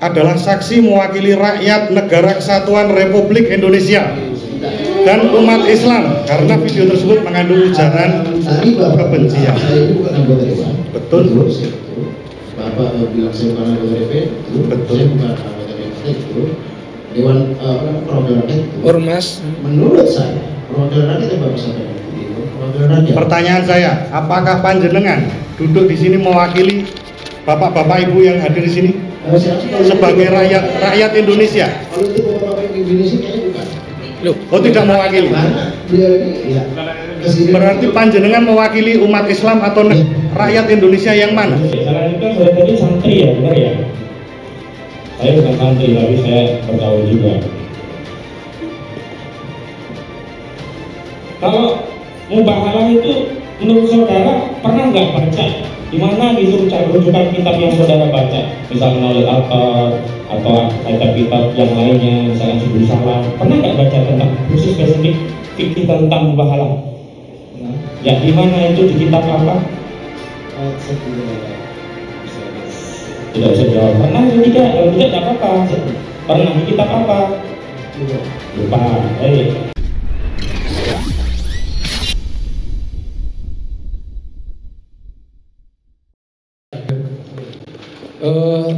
adalah saksi mewakili rakyat Negara Kesatuan Republik Indonesia dan umat Islam karena video tersebut mengandung ujaran kebencian. Betul. Bapak bilang saya bukan anggota DPR, betul. Saya bukan anggota DPR itu. Dewan Perwakilan Rakyat itu. Ormas. Menurut saya, perwakilan rakyat yang Bapak sampaikan itu, perwakilan rakyat. Pertanyaan saya, apakah panjenengan duduk di sini mewakili bapak-bapak ibu yang hadir di sini sebagai rakyat Indonesia? Kalau itu bapak-bapak Indonesia kayaknya bukan. Loh, oh tidak mewakili. Ya. Berarti panjenengan mewakili umat Islam atau rakyat Indonesia yang mana? Karena itu kan saya tadi santri ya, benar ya? Saya bukan santri, tapi saya bergaul juga. Kalau mubahalah itu menurut saudara pernah nggak baca? Di mana gitu rujukan kitab yang saudara baca? Misalnya oleh atau kitab yang lainnya, misalnya Subul Salam. Pernah nggak baca tentang khusus spesifik fikih tentang mubahalah? Ya, di mana itu di kitab apa? Tidak bisa jawab. Pernah atau tidak apa-apa. Pernah di kitab apa? Lupa.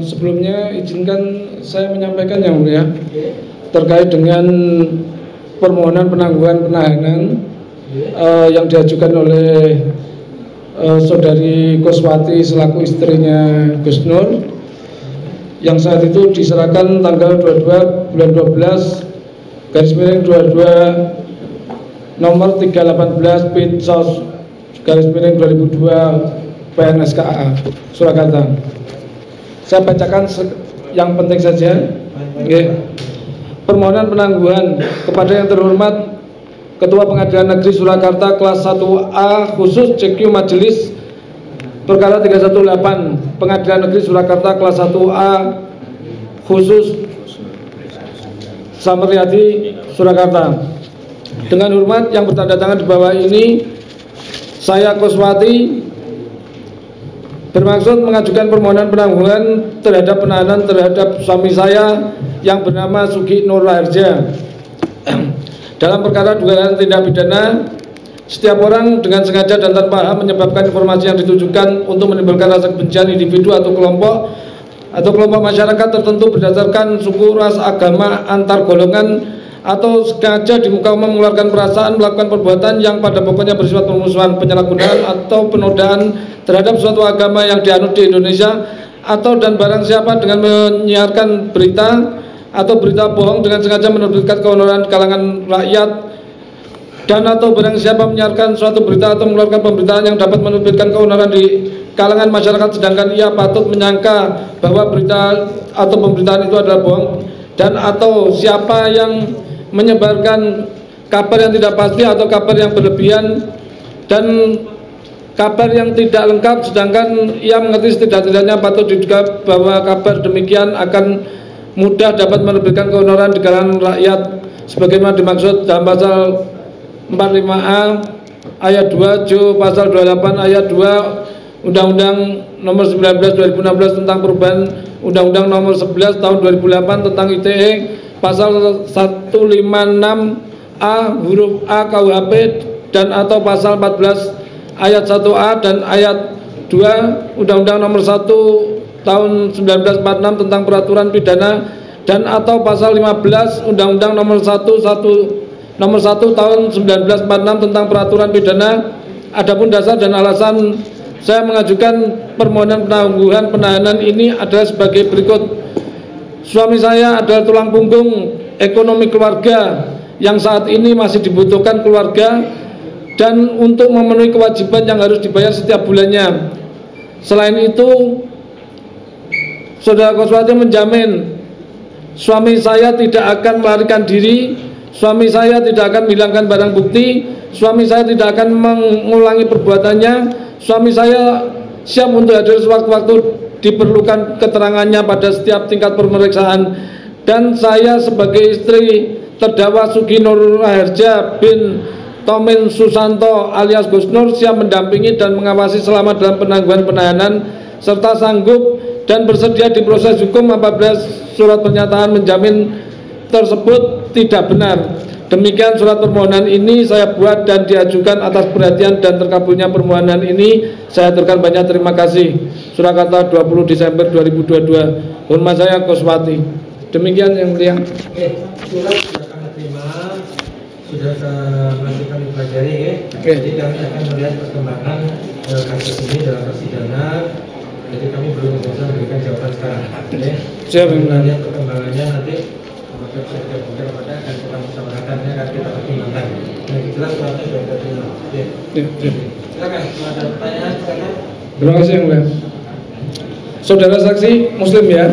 Sebelumnya izinkan saya menyampaikan yang mulia terkait dengan permohonan penangguhan penahanan yang diajukan oleh saudari Kuswati selaku istrinya Gus Nur yang saat itu diserahkan tanggal 22 bulan 12 garis miring 22 nomor 318 Pinsos garis miring 2002 PNSKA Surakarta. Saya bacakan yang penting saja. Permohonan penangguhan kepada yang terhormat Ketua Pengadilan Negeri Surakarta kelas 1A khusus CQ Majelis Perkara 318 Pengadilan Negeri Surakarta kelas 1A khusus Samriati Surakarta. Dengan hormat yang bertanda tangan di bawah ini, saya Kuswati bermaksud mengajukan permohonan penangguhan terhadap penahanan terhadap suami saya yang bernama Sugi Nur Raharja dalam perkara dugaan tindak pidana setiap orang dengan sengaja dan tanpa hak menyebabkan informasi yang ditujukan untuk menimbulkan rasa kebencian individu atau kelompok masyarakat tertentu berdasarkan suku, ras, agama, antar golongan atau sengaja di muka umum mengeluarkan perasaan melakukan perbuatan yang pada pokoknya bersifat permusuhan, penyalahgunaan atau penodaan terhadap suatu agama yang dianut di Indonesia, atau dan barang siapa dengan menyiarkan berita atau berita bohong dengan sengaja menerbitkan keonoran kalangan rakyat, dan atau barang siapa menyiarkan suatu berita atau mengeluarkan pemberitaan yang dapat menerbitkan keonoran di kalangan masyarakat sedangkan ia patut menyangka bahwa berita atau pemberitaan itu adalah bohong, dan atau siapa yang menyebarkan kabar yang tidak pasti atau kabar yang berlebihan dan kabar yang tidak lengkap sedangkan ia mengerti setidak-tidaknya patut diduga bahwa kabar demikian akan mudah dapat menerbitkan keonoran di kalangan rakyat sebagaimana dimaksud dalam pasal 45A ayat 2 J pasal 28 ayat 2 Undang-Undang nomor 19 2016 tentang perubahan Undang-Undang nomor 11 tahun 2008 tentang ITE pasal 156A huruf A KUHP dan atau pasal 14 ayat 1A dan ayat 2 Undang-Undang nomor 1 tahun 1946 tentang peraturan pidana dan atau pasal 15 Undang-Undang nomor 1 tahun 1946 tentang peraturan pidana. Adapun dasar dan alasan saya mengajukan permohonan penangguhan penahanan ini adalah sebagai berikut. Suami saya adalah tulang punggung ekonomi keluarga yang saat ini masih dibutuhkan keluarga dan untuk memenuhi kewajiban yang harus dibayar setiap bulannya. Selain itu, Saudara Kuswati menjamin suami saya tidak akan melarikan diri, suami saya tidak akan menghilangkan barang bukti, suami saya tidak akan mengulangi perbuatannya, suami saya siap untuk hadir sewaktu-waktu diperlukan keterangannya pada setiap tingkat pemeriksaan, dan saya sebagai istri terdakwa Sugi Nur Raharja bin Tomin Susanto alias Gus Nur siap mendampingi dan mengawasi selama dalam penangguhan penahanan serta sanggup dan bersedia diproses hukum apabila surat pernyataan menjamin tersebut tidak benar. Demikian surat permohonan ini saya buat dan diajukan atas perhatian dan terkabulnya permohonan ini. Saya aturkan banyak terima kasih. Surakarta 20 Desember 2022. Hormat saya Koswati. Demikian yang mulia. Surat sudah kami terima, sudah masih kami pelajari ya. Jadi kami akan melihat perkembangan kasus ini dalam persidangan. Jadi kami belum bisa memberikan jawaban sekarang. Ya. Siap. Kita lihat perkembangannya nanti. Mungkin pada akan kita musyawarahkannya, akan kita pertimbangkan. Yang jelas suratnya sudah kita terima. Silakan, kalau ada pertanyaan silakan. Terima kasih yang mulia. Saudara saksi Muslim ya,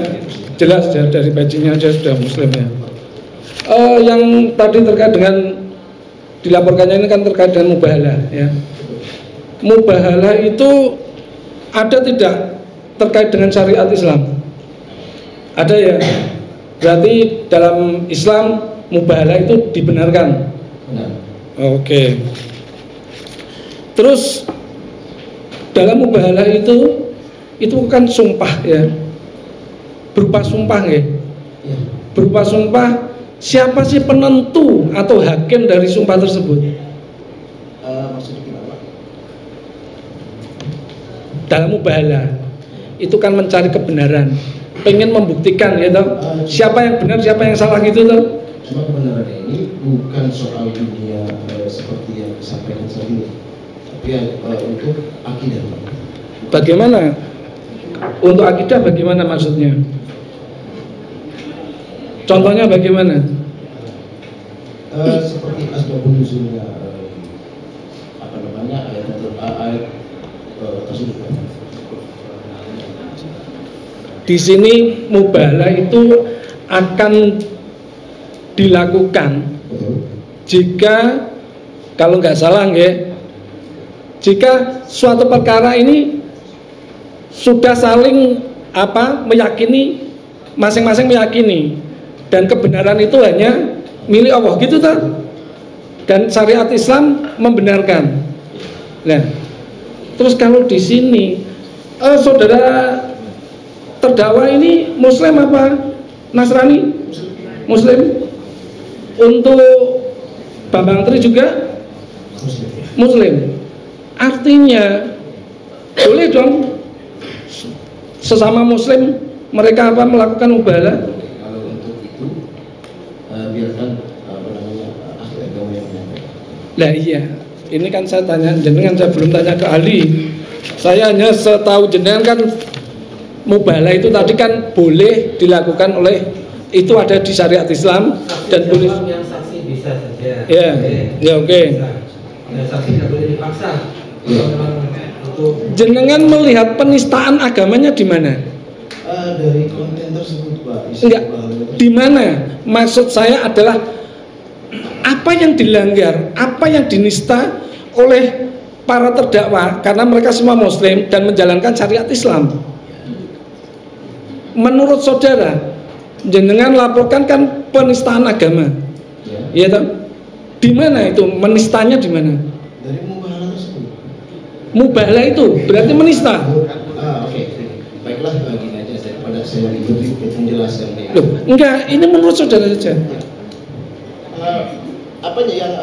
jelas ya, dari bajunya aja sudah Muslim ya. Yang tadi terkait dengan dilaporkannya ini kan terkait dengan mubahalah ya. Mubahalah itu ada tidak terkait dengan syariat Islam? Ada ya. Berarti dalam Islam mubahalah itu dibenarkan. Benar. Oke. Terus dalam mubahalah itu kan sumpah ya. Berupa sumpah ya. Berupa sumpah, siapa sih penentu atau hakim dari sumpah tersebut? Maksudnya gimana? Dalam mubahalah itu kan mencari kebenaran, pengen membuktikan ya toh, siapa yang benar siapa yang salah gitu toh. Cuma kebenaran ini bukan soal dunia seperti yang disampaikan tadi, tapi untuk akidah. Bagaimana? Untuk akidah bagaimana maksudnya? Contohnya bagaimana? Seperti asbabun nuzulnya apa namanya ayat tersebut. Di sini mubahalah itu akan dilakukan jika kalau nggak salah nggih, jika suatu perkara ini sudah saling meyakini, masing-masing meyakini dan kebenaran itu hanya milik Allah gitu kan, dan syariat Islam membenarkan. Nah, terus kalau di sini saudara terdakwa ini Muslim apa Nasrani? Muslim. Untuk Bambang Tri juga Muslim. Artinya boleh dong sesama Muslim mereka melakukan mubahalah? Kalau untuk itu biarkan ahli agama yang menyampaikan. Lah iya, ini kan saya tanya jenengan, saya belum tanya ke ahli. Saya hanya setahu jenengan kan mubahalah itu tadi kan boleh dilakukan oleh, itu ada di syariat Islam dan boleh. Yang saksi bisa saja. Ya, ya oke. Yang saksi tidak boleh dipaksa. Jenengan melihat penistaan agamanya di mana? Dari konten tersebut, Pak. Enggak. Di mana? Maksud saya adalah apa yang dilanggar, apa yang dinista oleh para terdakwa karena mereka semua Muslim dan menjalankan syariat Islam. Menurut saudara, jenengan laporkan kan penistaan agama, ya toh? Di mana itu menistanya di mana? Dari mubahalah tersebut. Mubahalah itu berarti menista. Oke. Baiklah, gini aja daripada saya ribet menjelaskan ini. Loh, enggak, ini menurut saudara saja. Apanya yang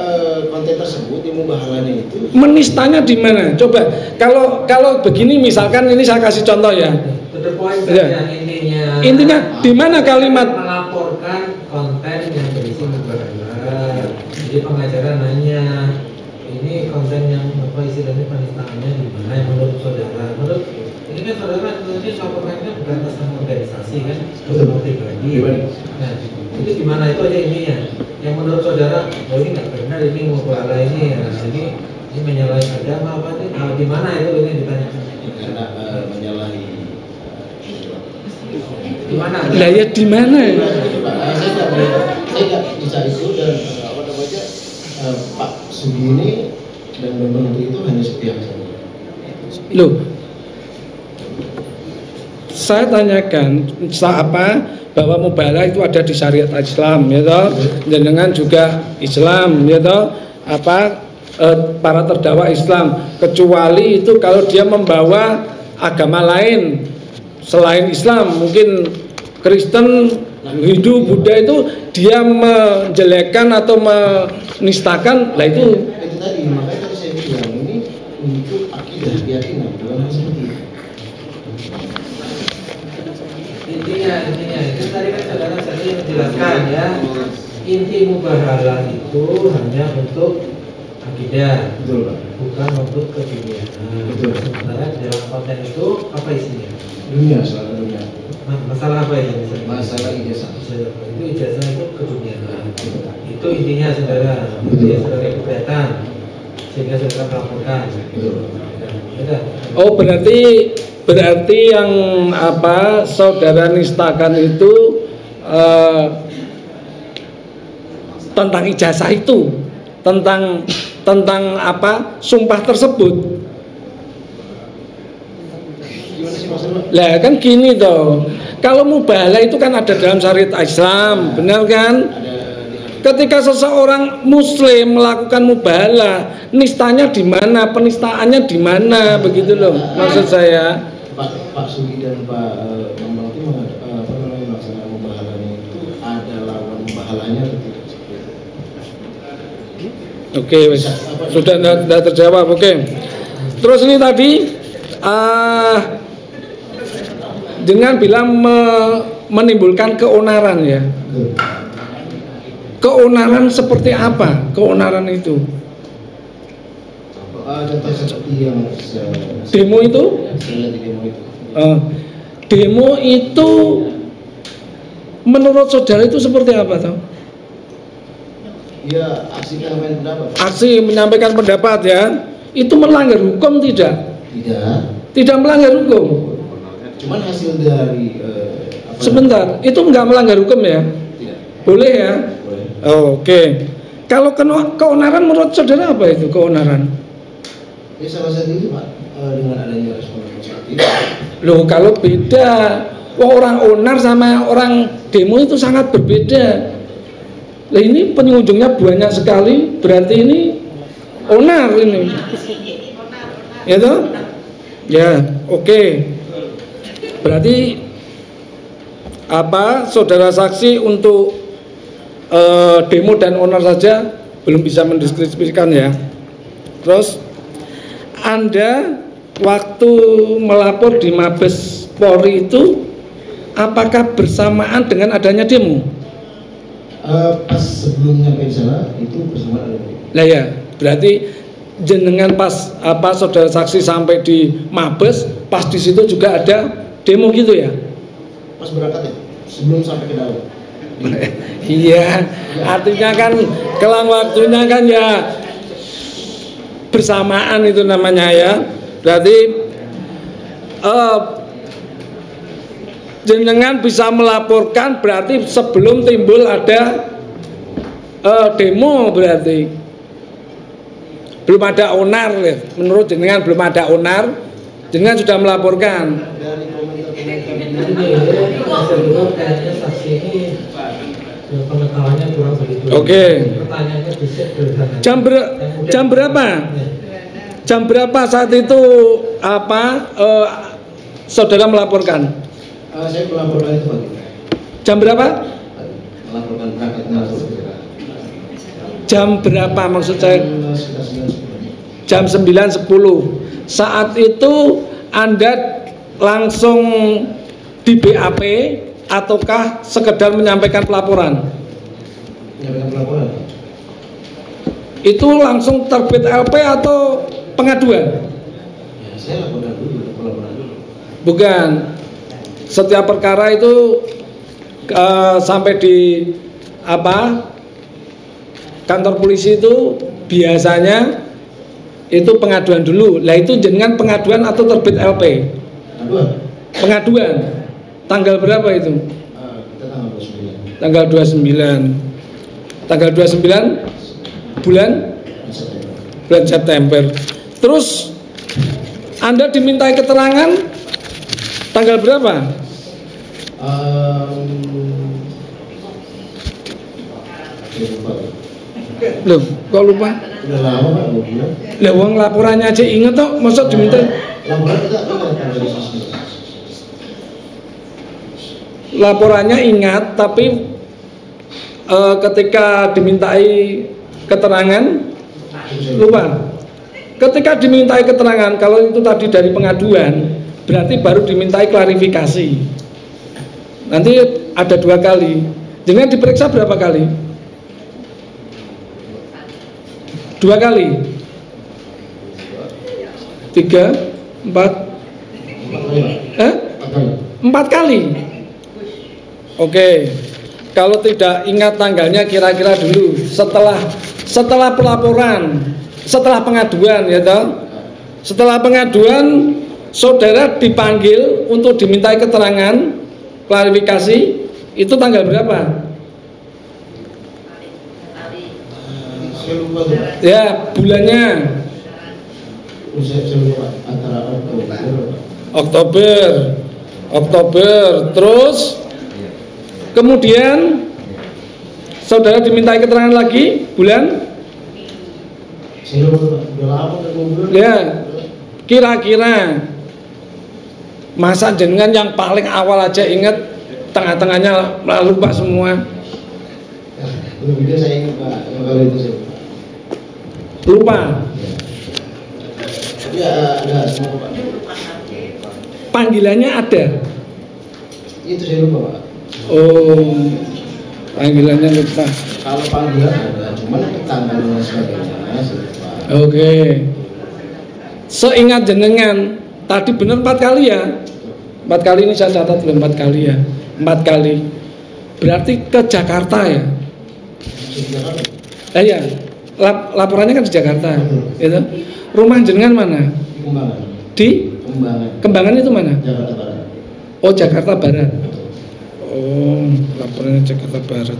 konten tersebut di mubahalahnya itu? Menistanya di mana? Coba kalau begini misalkan ini saya kasih contoh ya. To the point Ya. yang Intinya di mana kalimat melaporkan konten yang berisi mubahalah. Jadi pengacara nanya, ini konten yang apa istilahnya penistaannya di mana yang menurut saudara? Menurut ini kan saudara nanti laporkannya bukan atas nama organisasi kan, nama pribadi. Nah, itu gimana itu aja ininya. Yang menurut saudara, oh ini nggak benar ini mubahalah ini, ya. Ini menyalahi agama apa nih? Di mana itu ini ditanyakan? Karena menyalahi. Di mana? lah ya di mana? Saya nggak bisa itu dan apa namanya Pak Sugi ini dan Bambang Tri itu hanya sepihak saja. Loh, saya tanyakan bahwa mubahalah itu ada di syariat Islam ya toh, jenengan juga Islam ya toh, para terdakwa Islam, kecuali itu kalau dia membawa agama lain selain Islam, mungkin Kristen, Hindu, Buddha itu dia menjelekkan atau menistakan, lah itu tadi, makanya tadi saya bilang ini untuk akidah keyakinan dalam hal seperti itu. Intinya itu tadi kan saudara tadi menjelaskan ya, inti mubahalah itu hanya untuk akidah, Betul, Pak. bukan untuk keduniaan. Betul. Sementara dalam konten itu apa isinya? Dunia, soal dunia. Masalah apa ini misalnya? Masalah ijazah. Itu ijazah itu keduniaan. Itu intinya saudara. Itu ya saudara keberatan sehingga saudara melaporkan. Ya, oh berarti yang apa saudara nistakan itu tentang ijazah itu, tentang apa sumpah tersebut. Gimana sih maksudnya? Lah kan gini toh, kalau mubahalah itu kan ada dalam syariat Islam, benar kan? Ketika seseorang Muslim melakukan mubahalah, nistanya di mana, penistaannya di mana, begitu loh maksud saya. Pak Sugi dan Pak Bambang itu melaksanakan mubahalahnya itu ada lawan mubahalahnya atau tidak? Oke, sudah tidak terjawab. Oke. Terus ini tadi dengan bilang menimbulkan keonaran ya. Keonaran seperti apa? Keonaran itu? Contoh seperti yang Demo itu? saya lihat di demo itu. Demo itu menurut saudara itu seperti apa toh? Ya, aksi penyampaian pendapat. Aksi menyampaikan pendapat ya. Itu melanggar hukum tidak? Tidak. Tidak melanggar hukum. Cuman hasil dari Sebentar, itu enggak melanggar hukum ya? Tidak. Boleh ya? Boleh. Oke. Kalau keonaran menurut saudara apa itu keonaran? Ya salah satu itu Pak, dengan adanya respon seperti itu. Loh kalau beda, orang onar sama orang demo itu sangat berbeda. Nah ini pengunjungnya banyak sekali, berarti ini onar ini. Ya toh? Ya, oke. Berarti apa saudara saksi untuk demo dan onar saja belum bisa mendeskripsikan ya. Terus Anda waktu melapor di Mabes Polri itu apakah bersamaan dengan adanya demo? Pas sebelum nyampe sana itu bersamaan ada demo. Nah ya, berarti jenengan pas apa saudara saksi sampai di Mabes, pas di situ juga ada demo gitu ya? Pas berangkat ya, sebelum sampai ke dalam. Iya, artinya kan kelang waktunya kan ya bersamaan itu namanya ya. Berarti jenengan bisa melaporkan berarti sebelum timbul ada demo, berarti belum ada onar ya. Menurut jenengan belum ada onar, jenengan sudah melaporkan. Dari kayaknya saksi ini pengetahuannya kurang begitu. Oke. Pertanyaannya bisa sederhana. Jam berapa? Jam berapa saat itu apa saudara melaporkan? saya melaporkan itu pagi. Jam berapa? Melaporkan berangkatnya Jam berapa maksud saya? sekitar 9:10. Jam 9.10. Saat itu Anda langsung di BAP ataukah sekedar menyampaikan pelaporan? Menyampaikan pelaporan. Itu langsung terbit LP atau pengaduan? Ya, saya laporkan dulu, pelaporan dulu. Bukan. Setiap perkara itu sampai di apa? Kantor polisi itu biasanya itu pengaduan dulu. Lah itu jenengan pengaduan atau terbit LP? Pengaduan. Pengaduan. Tanggal berapa itu? Kita tanggal 29. Tanggal 29. Tanggal 29 bulan September. Terus Anda dimintai keterangan tanggal berapa? Loh, kok lupa? Udah lama Pak, 2 bulan. Lah wong laporannya aja inget toh, masa diminta? Laporan kita ingat tanggal 29. laporannya ingat, tapi ketika dimintai keterangan lupa. Ketika dimintai keterangan, kalau itu tadi dari pengaduan, berarti baru dimintai klarifikasi. Nanti ada 2 kali. Dengan diperiksa berapa kali? 2 kali? 3, 4? 4 kali? Oke. Kalau tidak ingat tanggalnya, kira-kira dulu setelah pelaporan, setelah pengaduan, ya toh. Setelah pengaduan, saudara dipanggil untuk dimintai keterangan, klarifikasi, itu tanggal berapa? Ya, bulannya Oktober, terus kemudian saudara dimintai keterangan lagi bulan? Ya, kira-kira masa jenengan yang paling awal aja ingat, tengah-tengahnya lupa semua? Lupa. Panggilannya ada. Itu saya lupa, Pak. Oh, panggilannya lupa. Kalau panggilan ada, cuman tanggalnya sebagainya saya lupa. Oke. Seingat jenengan tadi benar 4 kali ya? 4 kali ini saya catat belum 4 kali ya? 4 kali. Berarti ke Jakarta ya? Ya, laporannya kan di Jakarta. Gitu. Rumah jenengan mana? Di Kembangan. Di? Kembangan. Kembangan itu mana? Jakarta Barat. Oh, Jakarta Barat. Oh, laporannya Jakarta Barat.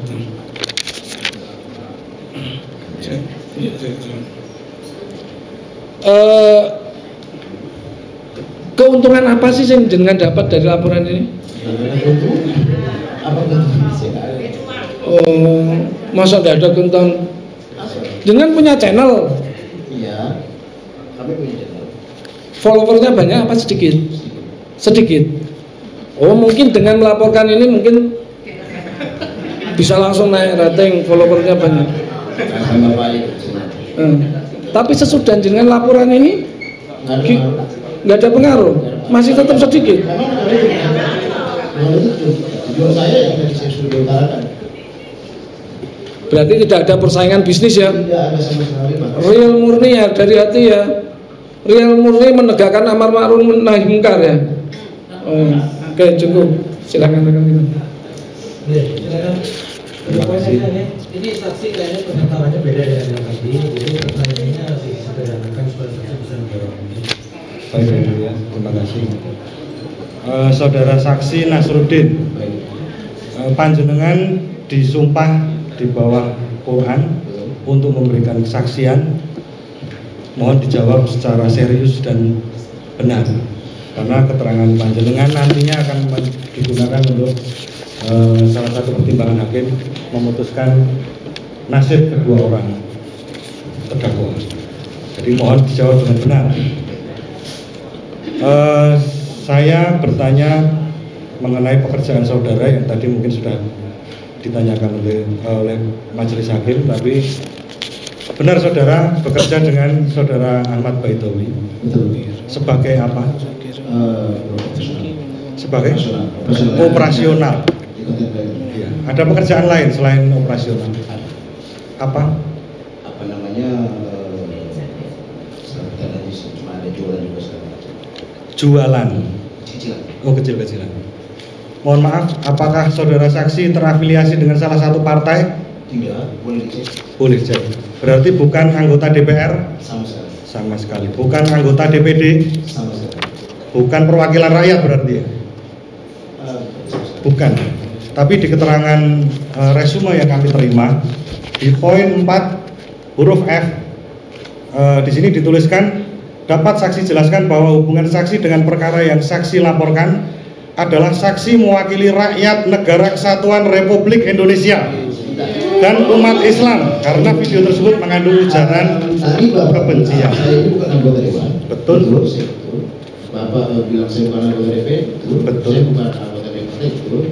Keuntungan apa sih yang jenengan dapat dari laporan ini? Apa Oh, masa tidak ada keuntungan? Jenengan punya channel? Iya, kami punya channel. Followernya banyak apa sedikit? Sedikit. Oh, mungkin dengan melaporkan ini mungkin bisa langsung naik rating, followernya banyak. Tapi sesudah dengan laporan ini nggak ada pengaruh, masih tetap sedikit. Berarti tidak ada persaingan bisnis ya? Tidak ada sama sekali, Pak. Real murni ya, dari hati ya. Real murni menegakkan amar ma'ruf nahi munkar ya. Oh, oke, cukup. Silakan rekan kita. Ya, silakan. Terima kasih. Ini saksi kayaknya pengantarannya beda dengan yang tadi. Jadi pertanyaannya harus disederhanakan supaya saksi bisa menjawab ini. Baik, ya. Terima kasih. Saudara saksi Nasruddin, panjenengan disumpah di bawah Quran untuk memberikan kesaksian. Mohon dijawab secara serius dan benar, karena keterangan panjenengan nantinya akan digunakan untuk salah satu pertimbangan hakim memutuskan nasib kedua orang terdakwa. Jadi mohon dijawab dengan benar. Saya bertanya mengenai pekerjaan saudara yang tadi mungkin sudah ditanyakan oleh majelis hakim, tapi benar saudara bekerja dengan saudara Ahmad Baitowi. Sebagai apa? Sebagai operasional. Ya. Ada pekerjaan lain selain operasional? Apa? Apa namanya? Cuma ada jualan juga sekarang. Jualan. Cicilan. Oh, kecil-kecilan. Mohon maaf, apakah saudara saksi terafiliasi dengan salah satu partai? Tidak, boleh dicek. Boleh cek. Berarti bukan anggota DPR? Sama sekali. Sama sekali. Bukan anggota DPD? Sama sekali. Bukan perwakilan rakyat berarti ya? Bukan. Tapi di keterangan resume yang kami terima di poin 4 huruf F di sini dituliskan, dapat saksi jelaskan bahwa hubungan saksi dengan perkara yang saksi laporkan adalah saksi mewakili rakyat Negara Kesatuan Republik Indonesia dan umat Islam, karena video tersebut mengandung ujaran kebencian. Saya ini bukan anggota dewan. Betul. Bapak bilang saya bukan anggota DPR. Betul. Saya bukan anggota DPR. Betul.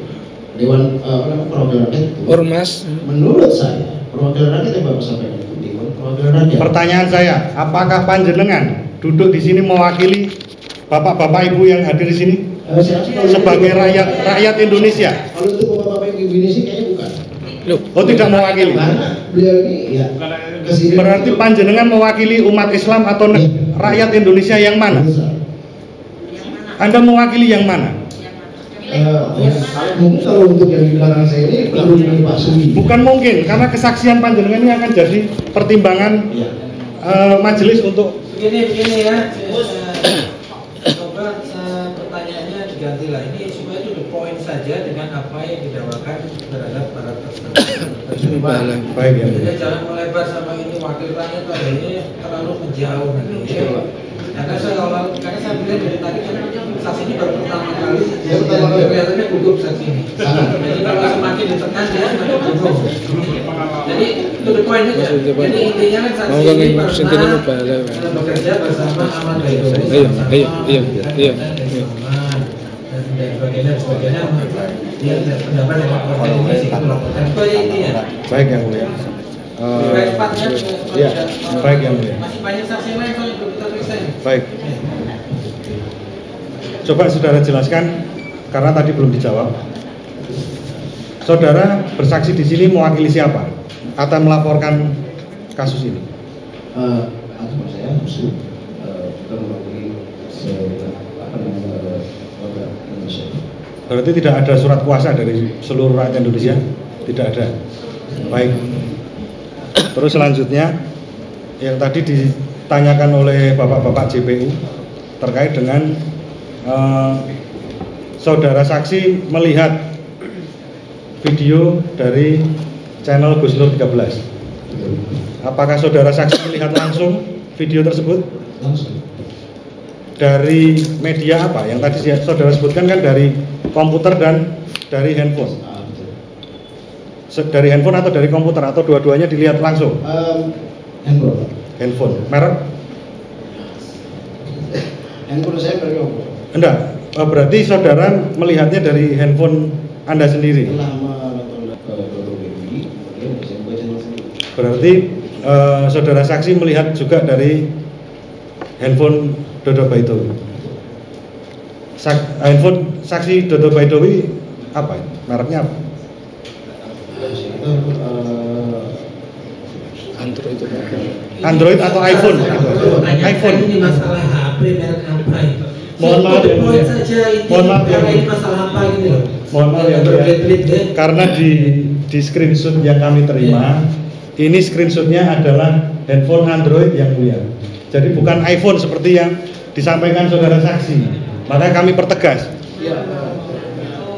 Dewan Perwakilan Rakyat itu, Ormas. menurut saya perwakilan rakyat yang Bapak sampaikan itu Dewan Perwakilan Rakyat. Pertanyaan saya, apakah panjenengan duduk di sini mewakili bapak-bapak ibu yang hadir di sini sebagai rakyat Indonesia? Kalau itu bapak-bapak ibu Indonesia kayaknya bukan. Loh, Oh, tidak mewakili. Karena beliau ini ya kesini. Berarti panjenengan mewakili umat Islam atau rakyat Indonesia yang mana? Anda mewakili yang mana? Mungkin kalau untuk yang di belakang saya ini perlu dengan Pak Sumi. Bukan mungkin, karena kesaksian panjenengan ini akan jadi pertimbangan Iya. majelis untuk Begini ya, coba pertanyaannya diganti lah. Ini supaya itu the point saja dengan apa yang didakwakan terhadap para tersangka. baik ya. Jadi jangan melebar sama ini wakil rakyat pada ini terlalu menjauh nanti. Ya. Karena saya bilang dari tadi kan saksi ini baru pertama kali. Ya, pertama kali. Kelihatannya gugup saksi ini. Jadi kalau semakin ditekan dia semakin gugup. Jadi itu the point aja. Jadi intinya kan saksi ini pernah bekerja bersama Ahmad Baidowi. Iya. Dan sebagainya dia pendapat yang melaporkan ini sih melaporkan itu aja intinya. Baik yang mulia. Ya, baik yang mulia. Masih banyak saksi lain soalnya belum kita periksa ini. Baik. Coba saudara jelaskan karena tadi belum dijawab. Saudara bersaksi di sini mewakili siapa? Atau melaporkan kasus ini? Atau saya musuh kita mewakili warga Indonesia. Berarti tidak ada surat kuasa dari seluruh rakyat Indonesia? Tidak ada. Baik. Terus selanjutnya yang tadi ditanyakan oleh bapak-bapak JPU terkait dengan saudara saksi melihat video dari channel Gus Nur 13. Apakah saudara saksi melihat langsung video tersebut? Langsung. Dari media apa? Yang tadi saudara sebutkan kan dari komputer dan dari handphone. Dari handphone atau dari komputer atau dua-duanya dilihat langsung? Handphone. Handphone. Merek? Handphone saya dari Oppo. Enggak. Berarti saudara melihatnya dari handphone Anda sendiri. Setelah menonton BBI, kemudian bisa membaca sendiri. Berarti saudara saksi melihat juga dari handphone Dodo Baidowi. Handphone saksi Dodo Baidowi apa? Mereknya apa? Android atau iPhone? Gitu. iPhone. Ini masalah HP merek apa itu? Mohon maaf ya, poin saja ini. mohon maaf ya, ini masalah apa ini loh? Mohon maaf ya, berbelit-belit ya. karena di screenshot yang kami terima, ini screenshotnya adalah handphone Android yang mulia. Jadi bukan iPhone seperti yang disampaikan saudara saksi. Maka kami pertegas. Ya,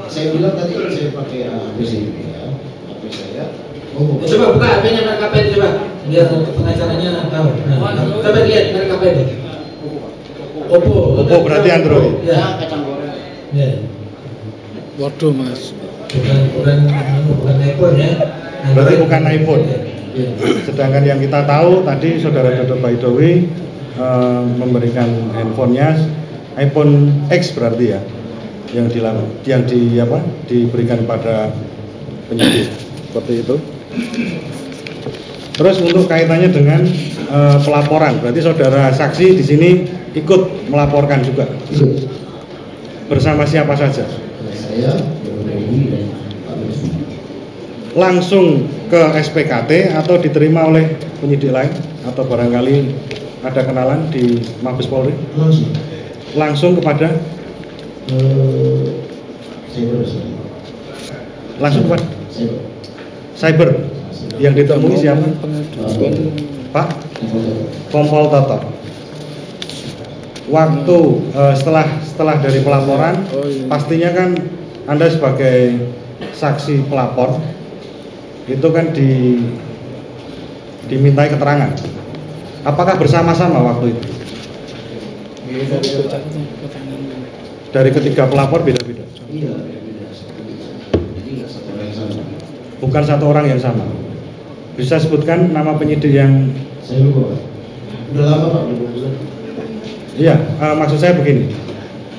saya bilang tadi saya pakai HP sini ya, HP saya. Oh, Coba buka HP-nya merek apa itu coba, biar pengacaranya tahu. Nah, coba lihat merek apa itu. Oppo. Oppo berarti Android. Ya, kacang goreng. ya. Waduh mas. Bukan iPhone ya. Berarti bukan iPhone. Ya. Sedangkan yang kita tahu tadi saudara Dodo Baidowi memberikan handphonenya iPhone X berarti ya, yang diberikan pada penyidik seperti itu. Terus untuk kaitannya dengan pelaporan, berarti saudara saksi di sini ikut melaporkan juga. Ikut. Bersama siapa saja? Saya, BBI dan Pak Wisnu. Langsung ke SPKT atau diterima oleh penyidik lain atau barangkali ada kenalan di Mabes Polri? Langsung. Langsung kepada Cyber. langsung kepada Cyber. cyber yang ditemui siapa? Pak Kompol Toto. Waktu setelah dari pelaporan, pastinya kan Anda sebagai saksi pelapor itu kan dimintai keterangan. Apakah bersama-sama waktu itu? Dari ketiga pelapor beda-beda. Iya, beda-beda. Jadi nggak satu orang yang sama. Bukan satu orang yang sama. Bisa sebutkan nama penyidik yang? Saya lupa, Pak. Udah lama, Pak, udah 2 bulan. Iya, maksud saya begini.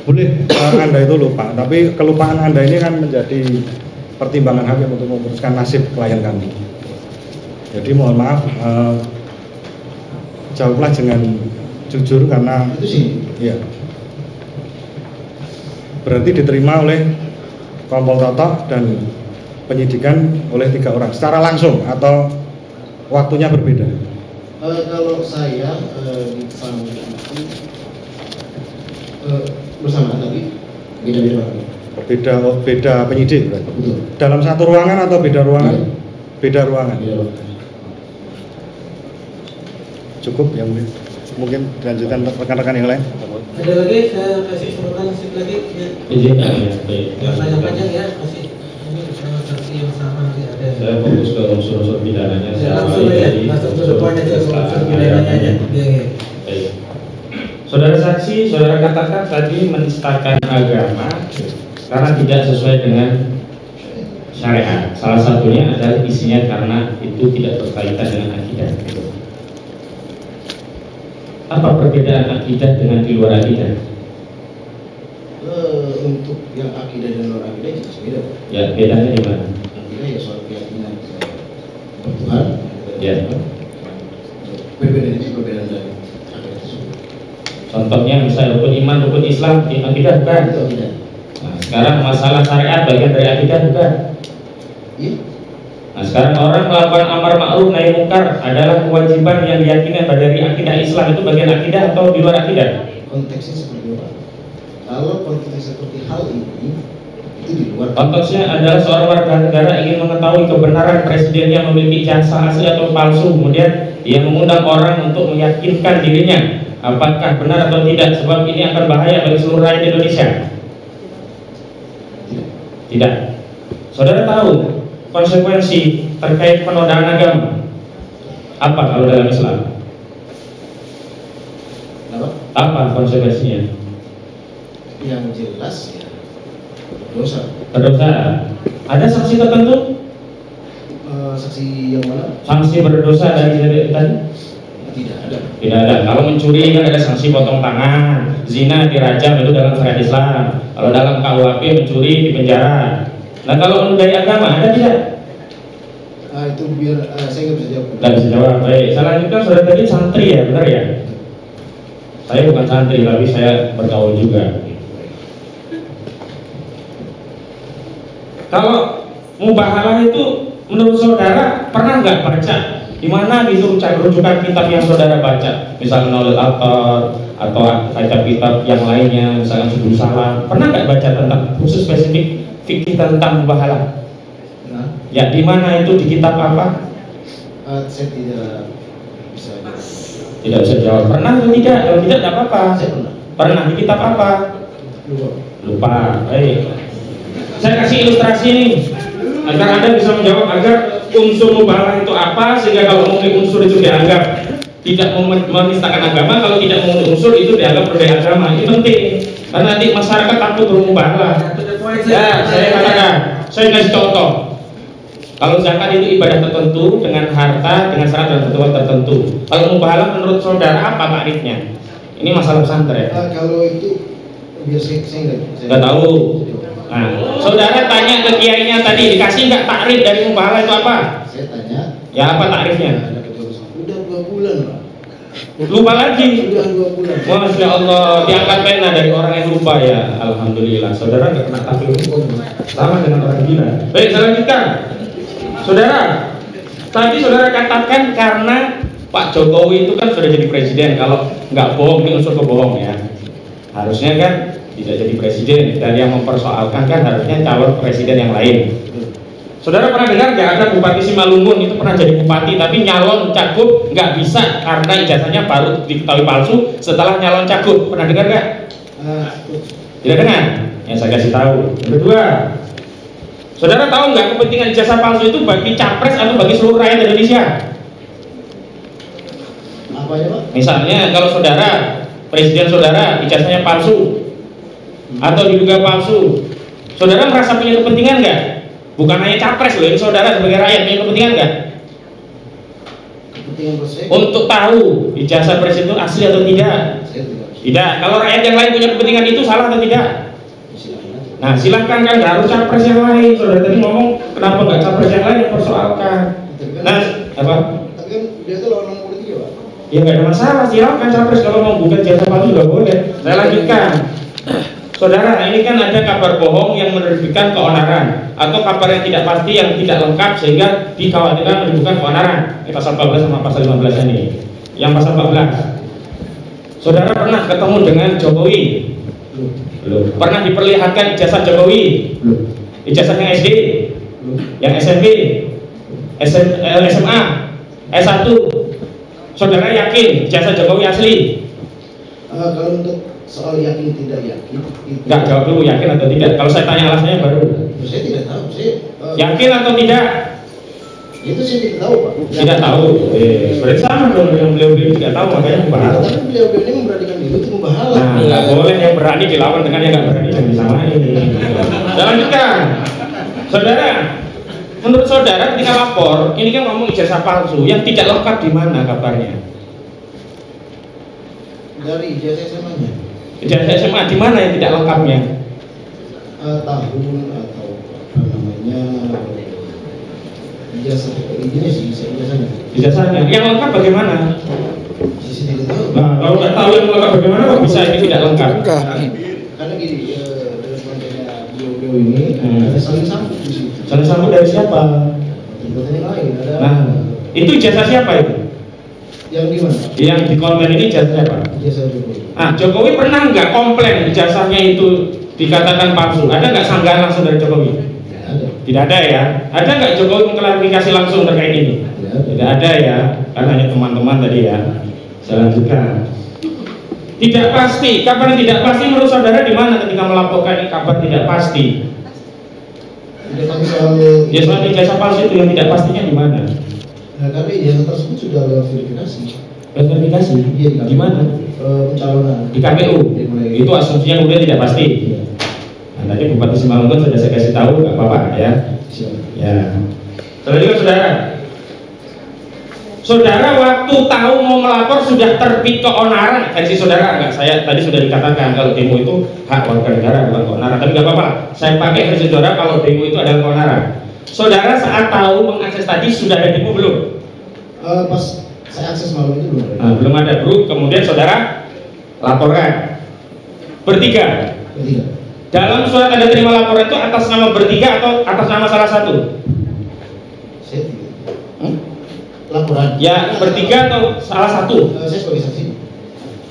Boleh Anda itu lupa, tapi kelupaan Anda ini kan menjadi pertimbangan hakim untuk memutuskan nasib klien kami. Jadi mohon maaf, jawablah dengan jujur karena Itu sih. ya berarti diterima oleh Kompol Toto dan penyidikan oleh 3 orang secara langsung atau waktunya berbeda. Kalau saya dipanggil itu bersamaan tapi beda-beda orang. Beda penyidik berarti. Betul. Dalam satu ruangan atau beda ruangan? Iya. Beda ruangan. Beda orang. Cukup ya mungkin dilanjutkan rekan-rekan yang lain. Ada lagi, saya kasih kesempatan sedikit lagi ya. Izinkan ya, baik. Yang panjang-panjang ya, kasih ini saksi yang sama sih ada. Saya fokus ke unsur-unsur pidananya. Ya, langsung aja, langsung ke depan aja, unsur pidananya aja. Iya. Baik. Saudara saksi, saudara katakan tadi menistakan agama karena tidak sesuai dengan syariat. Salah satunya adalah isinya karena itu tidak berkaitan dengan akidah. Apa perbedaan akidah dengan di luar akidah? Untuk yang akidah dan luar akidah jelas beda. Ya, bedanya di mana? Akidah ya soal keyakinan Tuhan. Ya. Perbedaan itu perbedaan dari akidah tersebut. Contohnya misalnya rukun iman, rukun Islam, akidah bukan? Itu akidah. Nah, sekarang masalah syariat bagian dari akidah bukan? Iya. Nah, sekarang orang melakukan amar ma'ruf nahi mungkar adalah kewajiban yang diyakini dari akidah Islam, itu bagian akidah atau di luar akidah? Konteksnya seperti apa? Kalau konteksnya seperti hal ini itu di luar. Konteksnya adalah seorang warga negara ingin mengetahui kebenaran presiden yang memiliki ijazah asli atau palsu, kemudian ia mengundang orang untuk meyakinkan dirinya apakah benar atau tidak, sebab ini akan bahaya bagi seluruh rakyat Indonesia. Tidak. Saudara tahu konsekuensi terkait penodaan agama apa kalau dalam Islam? Apa konsekuensinya? Yang jelas ya dosa. Berdosa. Ada sanksi tertentu? Saksi yang mana? Sanksi berdosa dari tadi? Tidak ada. Tidak ada. Kalau mencuri kan ada sanksi potong tangan, zina dirajam, itu dalam syariat Islam. Kalau dalam KUHP mencuri dipenjara. Nah kalau menodai agama ada tidak? Itu biar saya nggak bisa jawab. Nggak bisa jawab. Baik. Selanjutnya saudara tadi santri ya, benar ya? Saya bukan santri tapi saya bergaul juga. Kalau mubahalah itu menurut saudara pernah nggak baca di mana gitu rujukan kitab yang saudara baca, misalnya Naulil Autor atau kitab-kitab yang lainnya, misalnya Subul Salam, pernah nggak baca tentang khusus spesifik fikih tentang mubahalah? Nah, Ya di mana itu, di kitab apa? saya tidak bisa jawab. Tidak bisa jawab. Pernah atau tidak? Kalau tidak apa-apa. Saya pernah. Pernah di kitab apa? Lupa. Baik. Saya kasih ilustrasi nih agar Anda bisa menjawab, agar unsur mubahalah itu apa, sehingga kalau memenuhi unsur itu dianggap tidak menistakan agama, kalau tidak memenuhi unsur itu dianggap berbeda agama. Ini penting karena nanti masyarakat takut bermubahalah. Ya, saya katakan, saya kasih contoh. Kalau zakat itu ibadah tertentu dengan harta, dengan syarat dan ketentuan tertentu. Kalau mubahalah menurut saudara apa takrifnya? Ini masalah pesantren. Kalau itu biar saya Nggak tahu. Nah, saudara tanya ke kiainya tadi, dikasih nggak takrif dari mubahalah itu apa? Saya tanya. Ya apa takrifnya? Udah 2 bulan Pak. Lupa lagi. Sudah 2 bulan. Masya Allah, diangkat pena dari orang yang lupa ya. Alhamdulillah. Saudara nggak kena taklif sama dengan orang gila. Baik, saya lanjutkan. Saudara, tadi saudara katakan karena Pak Jokowi itu kan sudah jadi presiden. Kalau nggak bohong, ini unsur kebohong ya. Harusnya kan tidak jadi presiden, dan yang mempersoalkan kan harusnya calon presiden yang lain. Saudara pernah dengar nggak ada Bupati Simalungun itu pernah jadi bupati tapi nyalon cagup nggak bisa karena ijazahnya baru diketahui palsu setelah nyalon cagup? Pernah dengar nggak? Tidak dengar? Yang saya kasih tahu. Yang kedua, saudara tahu nggak kepentingan ijazah palsu itu bagi capres atau bagi seluruh rakyat Indonesia? Apa ya Pak? Misalnya kalau saudara, presiden saudara ijazahnya palsu atau diduga palsu, saudara merasa punya kepentingan nggak? Bukan hanya capres loh, ini saudara sebagai rakyat punya kepentingan nggak? Kepentingan saya. Untuk tahu ijazah presiden itu asli atau tidak? Saya tidak. Tidak. Kalau rakyat yang lain punya kepentingan itu salah atau tidak? Silakan aja. Nah silahkan, kan nggak harus capres yang lain. Saudara tadi ngomong kenapa nggak capres yang lain yang persoalkan. Nah apa? Tapi kan dia itu lawan politik ya Pak. Ya nggak ada masalah, silakan capres kalau mau buka jasa palsu juga boleh. Saya lanjutkan. Saudara, ini kan ada kabar bohong yang menerbitkan keonaran atau kabar yang tidak pasti yang tidak lengkap sehingga dikhawatirkan menimbulkan keonaran. Ini pasal 14 sama pasal 15 ini. Yang pasal 14. Saudara pernah ketemu dengan Jokowi? Belum. Pernah diperlihatkan ijazah Jokowi? Belum. Ijazahnya SD? Belum. Yang SMP? SMA? S1? Saudara yakin ijazah Jokowi asli? Kalau untuk soal yakin tidak yakin, Enggak, jawab dulu yakin atau tidak. Kalau saya tanya alasannya baru. saya tidak tahu. Saya Yakin atau tidak? itu saya tidak tahu Pak. Tidak tahu. Berarti sama dong dengan beliau-beliau tidak tahu, makanya membahas. Tapi beliau ini memberanikan diri untuk membahas. Nah, nggak boleh yang berani dilawan dengan yang nggak berani dan disamain. Kita lanjutkan. Saudara, menurut saudara ketika lapor, ini kan ngomong ijazah palsu, yang tidak lengkap di mana kabarnya? Dari ijazah SMA-nya. Ijazah SMA di mana yang tidak lengkapnya? Tahun atau apa namanya ijazah ini sih ijazahnya. Ijazahnya. Yang lengkap bagaimana? Saya tidak tahu. Nah, kalau nggak tahu yang lengkap bagaimana kok bisa ini tidak lengkap? Karena gini, dengan kontennya beliau ini ada saling sambut di situ. Saling sambut dari siapa? Jabatan yang lain ada. Nah, itu ijazah siapa itu? Yang di mana? Yang di konten ini ijazah siapa? Ijazah Jokowi. Nah, Jokowi pernah nggak komplain ijazahnya itu dikatakan palsu? Ada nggak sanggahan langsung dari Jokowi? Tidak ada. Tidak ada ya. Ada nggak Jokowi mengklarifikasi langsung terkait ini? Tidak ada. Tidak ada ya. Karena hanya teman-teman tadi ya. Saya lanjutkan. Tidak pasti. Kabar yang tidak pasti menurut saudara di mana ketika melaporkan ini kabar tidak pasti? Tidak tahu soal. Ya soal ijazah palsu itu yang tidak pastinya di mana? Nah, karena ijazah tersebut sudah lewat verifikasi. Verifikasi? Iya, Di mana? Pencalonan. Di KPU. Itu asumsinya kemudian tidak pasti. Nah, tadi Bupati Simalungun sudah saya kasih tahu, nggak apa-apa ya. Ya. Selanjutnya saudara. Saudara waktu tahu mau melapor sudah terbit keonaran. Versi saudara enggak, saya tadi sudah dikatakan kalau demo itu hak warga negara bukan keonaran. Tapi nggak apa-apa. Saya pakai versi saudara kalau demo itu adalah keonaran. Saudara saat tahu mengakses tadi sudah ada demo belum? Pas saya akses malam itu belum ada. Nah, belum ada bro. Kemudian saudara laporkan bertiga. Ketiga. Dalam surat tanda terima laporan itu atas nama bertiga atau atas nama salah satu? Saya tidak. Laporan. Ya bertiga atau salah satu? Saya sebagai saksi.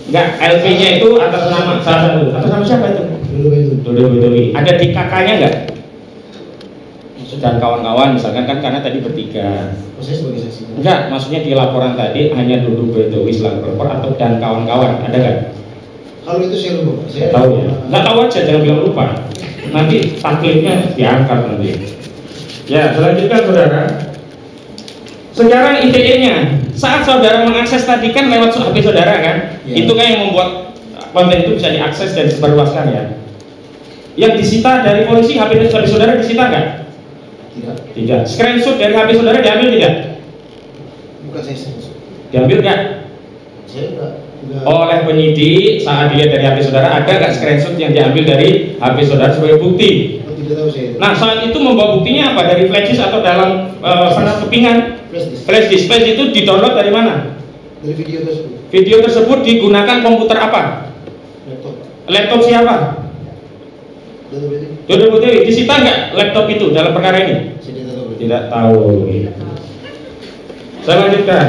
Enggak, LP-nya itu atas nama salah satu. Atas nama siapa itu? Dodo Bedowi. Ada di kakaknya enggak? Dan kawan-kawan misalkan kan karena tadi bertiga. Saya sebagai saksi. Enggak, maksudnya di laporan tadi hanya Dodo Bedowi selaku pelapor atau dan kawan-kawan, ada enggak? Kalau itu saya lupa. Saya Tahu ya? Enggak tahu aja, jangan bilang lupa. Nanti taklifnya diangkat nanti. Ya, selanjutnya saudara. Sekarang ITE-nya, saat saudara mengakses tadi kan lewat HP saudara kan, ya. Itu kan yang membuat konten itu bisa diakses dan disebarluaskan ya. Yang disita dari polisi HP dari saudara disita nggak? tidak. Tidak. Screenshot dari HP saudara diambil tidak? Bukan saya screenshot. Diambil nggak? Saya enggak. Oleh penyidik saat dilihat dari HP saudara ada nggak screenshot yang diambil dari HP saudara sebagai bukti? Oh, tidak tahu saya. Nah saat itu membawa buktinya apa? Dari flash disk atau dalam kepingan? Flash disk. Flash itu di-download dari mana? Dari video tersebut. Video tersebut digunakan komputer apa? Laptop. Laptop siapa? Dodo Bedowi. Dodo Bedowi. Disita nggak laptop itu dalam perkara ini? Saya tidak tahu. Tidak tahu. Saya lanjutkan.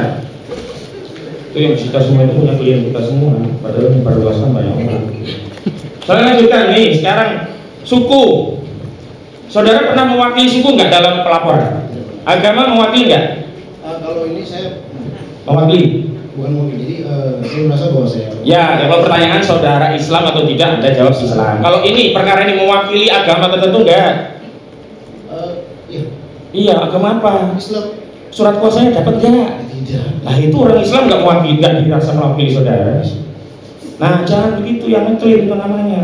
Itu yang disita semua itu punya klien kita semua. Padahal yang perluasan banyak orang. Saya lanjutkan nih. Sekarang suku. Saudara pernah mewakili suku nggak dalam pelaporan? Agama mewakili nggak? Kalau ini saya Mewakili. bukan mewakili. Jadi saya merasa bahwa saya. Ya, kalau pertanyaan saudara Islam atau tidak, Anda jawab Islam. Kalau ini perkara ini mewakili agama tertentu enggak? Iya. Iya, agama apa? Islam. Surat kuasanya dapat enggak? Tidak. Nah, itu orang Islam nggak mewakili, nggak dirasa mewakili saudara. Nah, jangan begitu, yang ngeklaim itu namanya.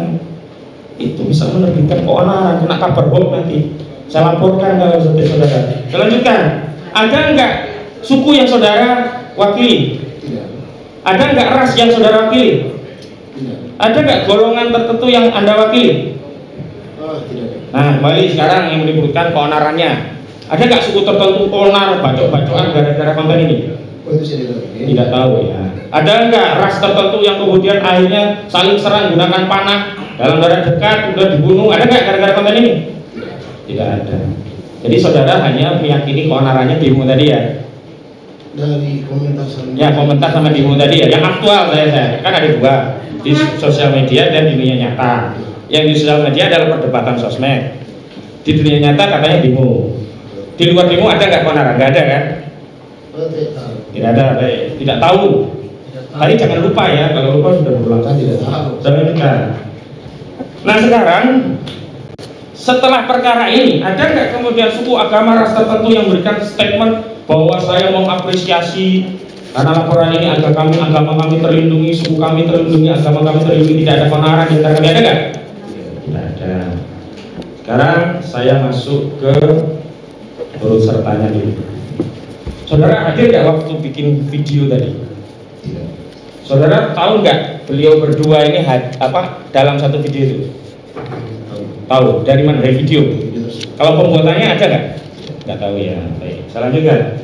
Itu bisa menerbitkan keonaran, kena kabar hoax nanti. Saya laporkan kalau saudara. Saya lanjutkan. Ada enggak suku yang saudara wakili? Tidak. Ada enggak ras yang saudara wakili? Tidak. Ada nggak golongan tertentu yang Anda wakili? Oh, tidak ada. Nah, kembali sekarang yang menyebutkan keonarannya. Ada nggak suku tertentu onar, bacok-bacokan gara-gara konten ini? Oh, itu saya tidak tahu. Tidak tahu ya. Ada nggak ras tertentu yang kemudian akhirnya saling serang gunakan panah dalam jarak dekat sudah dibunuh? Ada nggak gara-gara konten ini? Tidak ada. Jadi saudara hanya meyakini keonarannya demo tadi ya? Dari komentar sama. Ya, komentar sama demo tadi ya. Yang aktual saya kan ada dua, di sosial media dan di dunia nyata. Yang di sosial media adalah perdebatan sosmed. Di dunia nyata katanya demo. Di luar demo ada nggak keonaran? Nggak ada kan? Oh, tidak tahu. Tidak ada, tidak tahu. Tadi jangan lupa ya, kalau lupa sudah berulang kali tidak tahu. Sampai kita. Nah sekarang setelah perkara ini ada nggak kemudian suku agama ras tertentu yang memberikan statement bahwa saya mengapresiasi karena laporan ini agama kami terlindungi, suku kami terlindungi, agama kami terlindungi, tidak ada keonaran di antara kami, ada nggak? Tidak ada. Sekarang saya masuk ke turut sertanya dulu. Saudara hadir nggak waktu bikin video tadi? Tidak. Saudara tahu nggak beliau berdua ini dalam satu video itu? Tahu dari mana? Dari video. Kalau pembuatannya ada nggak? Nggak tahu ya. Baik. Selanjutnya,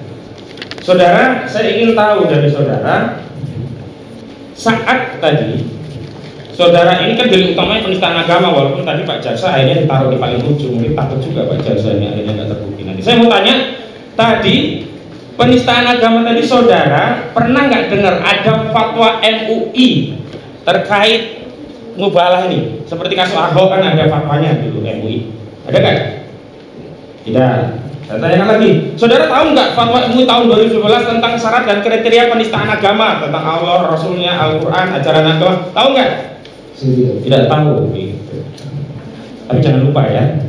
saudara, saya ingin tahu dari saudara saat tadi, saudara ini kan dalil utamanya penistaan agama, walaupun tadi Pak Jaksa akhirnya ditaruh di paling ujung, mungkin takut juga Pak Jaksa ini akhirnya nggak terbukti nanti. Saya mau tanya, tadi penistaan agama tadi saudara pernah nggak dengar ada fatwa MUI terkait mubalah ini? Seperti kasus Ahok kan ada fatwanya dulu MUI, ada nggak? Tidak. Saya tanyakan lagi, saudara tahu nggak fatwa MUI tahun 2012 tentang syarat dan kriteria penistaan agama, tentang Allah, Rasulnya, Al-Quran, ajaran agama? Tahu nggak? Tidak tahu. Gitu. Tapi jangan lupa ya.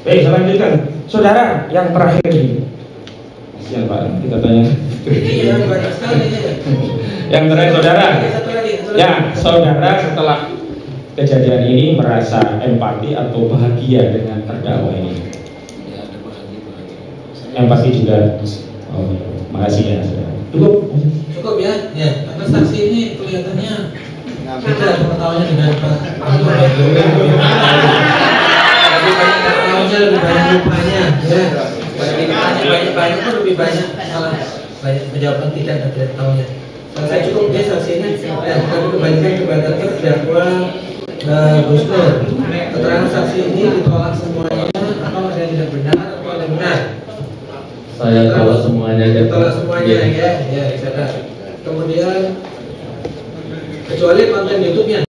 Baik, saya lanjutkan. Saudara, yang terakhir ini. Siang Pak, kita tanya. Iya, banyak sekali. Yang terakhir saudara. Satu lagi. Ya, saudara setelah kejadian ini merasa empati atau bahagia dengan terdakwa ini? Empati juga. Oh, makasih ya saudara. Cukup ya, ya. Karena saksi ini kelihatannya beda pengetahuannya dengan Pak. Lebih banyak pengetahuannya, lebih banyak lupanya. Ya. Banyak pun lebih banyak salah, banyak menjawabkan tidak dan tidak tahunya. Saya cukup ya saksi ini. Ya, kami kembalikan kepada terdakwa Gus Nur. Keterangan saksi ini ditolak semuanya atau ada yang tidak benar atau ada yang benar? Saya tolak semuanya. Tolak semuanya ya, ya, saya. Kemudian kecuali konten YouTube-nya.